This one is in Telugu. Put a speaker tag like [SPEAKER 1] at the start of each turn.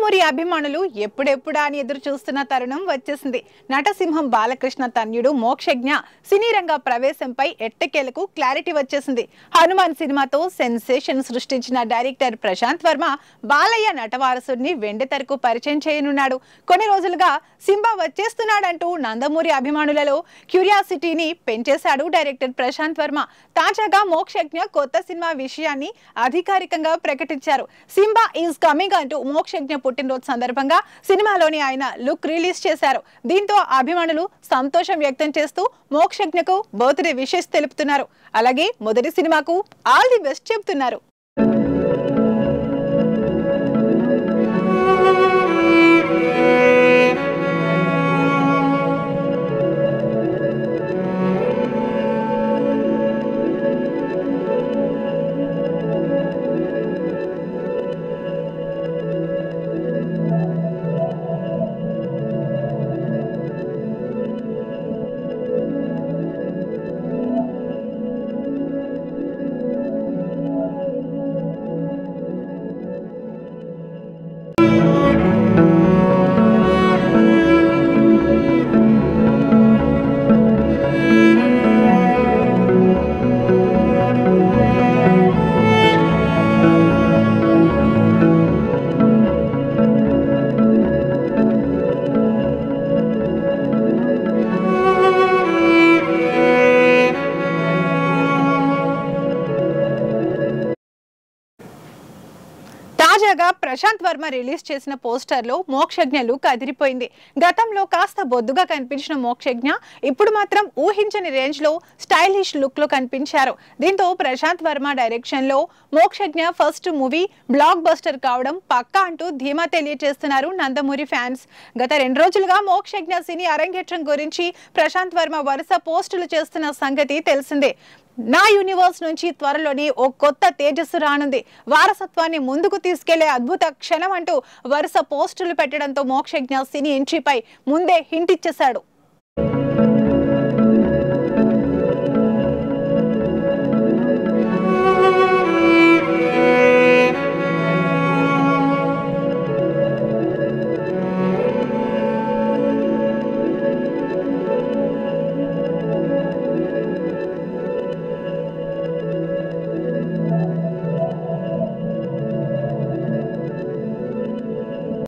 [SPEAKER 1] నందమూరి అభిమానులు ఎప్పుడెప్పుడా అని ఎదురు చూస్తున్న తరుణం వచ్చేసింది. నటసింహం బాలకృష్ణ తన్యుడు మోక్షజ్ఞ సినీ రంగ ప్రవేశంపై ఎట్టకేలకు క్లారిటీ వచ్చేసింది. హనుమాన్ సినిమాతో సెన్సేషన్ సృష్టించిన డైరెక్టర్ ప్రశాంత్ వర్మ బాలయ్య నటవారసుడిని వెండితెరకు పరిచయం చేయనున్నాడు. కొన్ని రోజులుగా సింబా వచ్చేస్తున్నాడంటూ నందమూరి అభిమానులలో క్యూరియాసిటీని పెంచేశాడు డైరెక్టర్ ప్రశాంత్ వర్మ. తాజాగా మోక్షజ్ఞ కొత్త సినిమా విషయాన్ని అధికారికంగా ప్రకటించారు. సింబా ఈజ్ కమింగ్ అంటూ మోక్షజ్ఞ పుట్టినరోజు సందర్భంగా సినిమాలోని ఆయన లుక్ రిలీజ్ చేశారు. దీంతో అభిమానులు సంతోషం వ్యక్తం చేస్తూ మోక్షజ్ఞకు బర్త్డే విషెస్ తెలుపుతున్నారు. అలాగే మొదటి సినిమాకు ఆల్ ది బెస్ట్ చెబుతున్నారు. తాజాగా ప్రశాంత్ వర్మ రిలీజ్ చేసిన పోస్టర్ లో మోక్షజ్ఞ లుక్ అదిరిపోయింది. గతంలో కాస్త బొద్దుగా కనిపించిన మోక్షజ్ఞ ఇప్పుడు మాత్రం ఊహించని రేంజ్ లో స్టైలిష్ లుక్ లో కనిపించారు. దీంతో ప్రశాంత్ వర్మ డైరెక్షన్ లో Mokshagna first movie block buster కావడం పక్కా అంటూ ధీమా తెలియజేస్తున్నారు నందమూరి ఫ్యాన్స్. గత 2 రోజులుగా మోక్షజ్ఞ సినీ అరంగేట్రం గురించి ప్రశాంత్ వర్మ వరుస పోస్టులు చేస్తున్న సంగతి తెలిసిందే. నా యూనివర్స్ నుంచి త్వరలోని ఓ కొత్త తేజస్సు రానుంది, వారసత్వాన్ని ముందుకు తీసుకెళ్లే అద్భుత క్షణం అంటూ వరుస పోస్టులు పెట్టడంతో మోక్షజ్ఞ సినీ ఎంట్రీపై ముందే హింట్ ఇచ్చేశాడు.